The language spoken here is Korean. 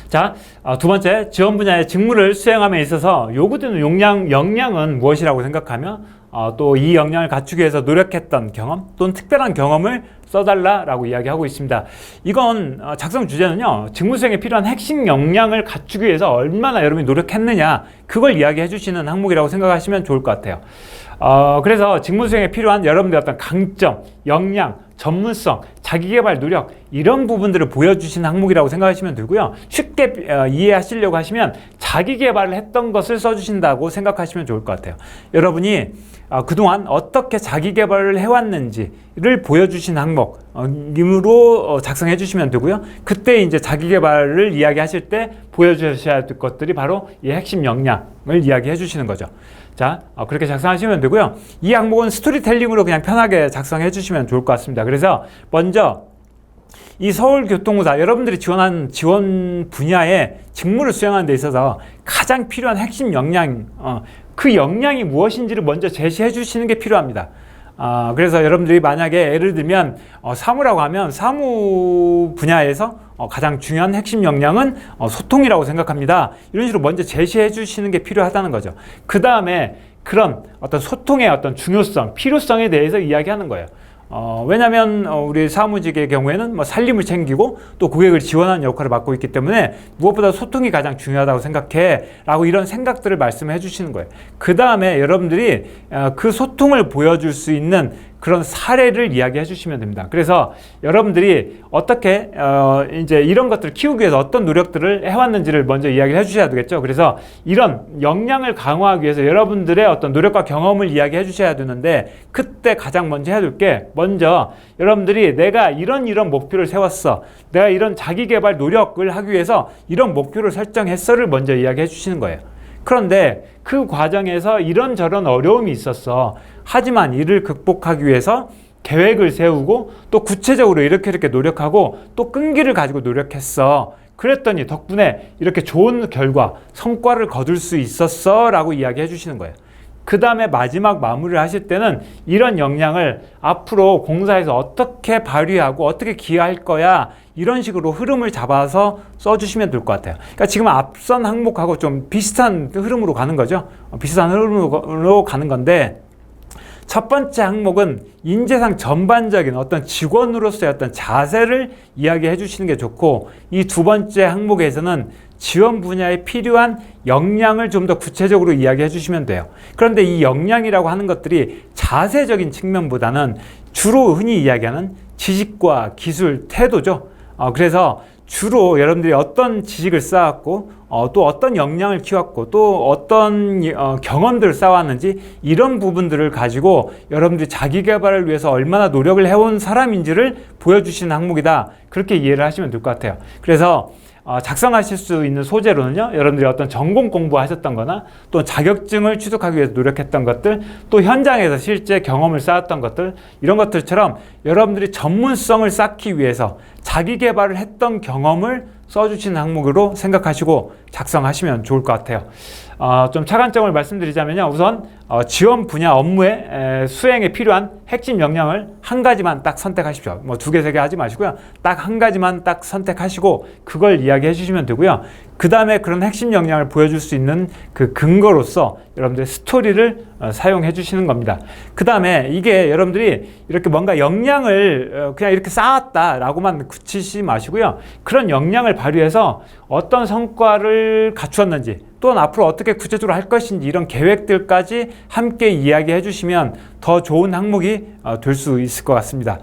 자, 두 번째, 지원 분야의 직무를 수행함에 있어서 요구되는 역량은 무엇이라고 생각하며 또 이 역량을 갖추기 위해서 노력했던 경험 또는 특별한 경험을 써달라라고 이야기하고 있습니다. 이건 작성 주제는요, 직무 수행에 필요한 핵심 역량을 갖추기 위해서 얼마나 여러분이 노력했느냐, 그걸 이야기해 주시는 항목이라고 생각하시면 좋을 것 같아요. 그래서 직무 수행에 필요한 여러분들의 어떤 강점, 역량, 전문성, 자기개발 노력, 이런 부분들을 보여주시는 항목이라고 생각하시면 되고요. 쉽게 이해하시려고 하시면 자기개발을 했던 것을 써주신다고 생각하시면 좋을 것 같아요. 여러분이 그동안 어떻게 자기개발을 해왔는지를 보여주신 항목으로 작성해 주시면 되고요. 그때 이제 자기개발을 이야기하실 때 보여주셔야 될 것들이 바로 이 핵심 역량을 이야기해 주시는 거죠. 자, 그렇게 작성하시면 되고요. 이 항목은 스토리텔링으로 그냥 편하게 작성해 주시면 좋을 것 같습니다. 그래서 먼저 이 서울교통공사, 여러분들이 지원한 지원 분야에 직무를 수행하는 데 있어서 가장 필요한 핵심 역량, 그 역량이 무엇인지를 먼저 제시해 주시는 게 필요합니다. 그래서 여러분들이 만약에 예를 들면 사무라고 하면 사무 분야에서 가장 중요한 핵심 역량은 소통이라고 생각합니다. 이런 식으로 먼저 제시해 주시는 게 필요하다는 거죠. 그 다음에 그런 어떤 소통의 어떤 중요성, 필요성에 대해서 이야기하는 거예요. 왜냐하면 우리 사무직의 경우에는 살림을 챙기고 또 고객을 지원하는 역할을 맡고 있기 때문에 무엇보다 소통이 가장 중요하다고 생각해 라고 이런 생각들을 말씀해 주시는 거예요. 그 다음에 여러분들이 그 소통을 보여줄 수 있는 그런 사례를 이야기해 주시면 됩니다. 그래서 여러분들이 어떻게 이제 이런 것들을 키우기 위해서 어떤 노력들을 해왔는지를 먼저 이야기를 해 주셔야 되겠죠. 그래서 이런 역량을 강화하기 위해서 여러분들의 어떤 노력과 경험을 이야기해 주셔야 되는데, 그때 가장 먼저 해야 될 게, 먼저 여러분들이 내가 이런 목표를 세웠어, 내가 이런 자기개발 노력을 하기 위해서 이런 목표를 설정했어를 먼저 이야기해 주시는 거예요. 그런데 그 과정에서 이런저런 어려움이 있었어. 하지만 이를 극복하기 위해서 계획을 세우고 또 구체적으로 이렇게 노력하고 또 끈기를 가지고 노력했어. 그랬더니 덕분에 이렇게 좋은 결과, 성과를 거둘 수 있었어 라고 이야기해 주시는 거예요. 그 다음에 마지막 마무리를 하실 때는 이런 역량을 앞으로 공사에서 어떻게 발휘하고 어떻게 기여할 거야, 이런 식으로 흐름을 잡아서 써주시면 될 것 같아요. 그러니까 지금 앞선 항목하고 좀 비슷한 흐름으로 가는 거죠. 비슷한 흐름으로 가는 건데, 첫 번째 항목은 인재상 전반적인 어떤 직원으로서의 어떤 자세를 이야기해 주시는 게 좋고, 이 두 번째 항목에서는 지원 분야에 필요한 역량을 좀 더 구체적으로 이야기해 주시면 돼요. 그런데 이 역량이라고 하는 것들이 자세적인 측면보다는 주로 흔히 이야기하는 지식과 기술, 태도죠. 그래서 주로 여러분들이 어떤 지식을 쌓았고 또 어떤 역량을 키웠고 또 어떤 경험들을 쌓았는지, 이런 부분들을 가지고 여러분들이 자기 개발을 위해서 얼마나 노력을 해온 사람인지를 보여주시는 항목이다, 그렇게 이해를 하시면 될 것 같아요. 그래서 작성하실 수 있는 소재로는요, 여러분들이 어떤 전공 공부하셨던 거나 또 자격증을 취득하기 위해서 노력했던 것들, 또 현장에서 실제 경험을 쌓았던 것들, 이런 것들처럼 여러분들이 전문성을 쌓기 위해서 자기 개발을 했던 경험을 써주시는 항목으로 생각하시고 작성하시면 좋을 것 같아요. 좀 차관점을 말씀드리자면요, 우선 지원 분야 업무의 수행에 필요한 핵심 역량을 한 가지만 딱 선택하십시오. 뭐 2개, 3개 하지 마시고요. 딱 한 가지만 딱 선택하시고 그걸 이야기해 주시면 되고요. 그 다음에 그런 핵심 역량을 보여줄 수 있는 그 근거로서 여러분들의 스토리를 사용해 주시는 겁니다. 그 다음에 이게 여러분들이 이렇게 뭔가 역량을 그냥 이렇게 쌓았다라고만 그치지 마시고요. 그런 역량을 발휘해서 어떤 성과를 갖추었는지, 또는 앞으로 어떻게 구체적으로 할 것인지, 이런 계획들까지 함께 이야기해 주시면 더 좋은 항목이 될 수 있을 것 같습니다.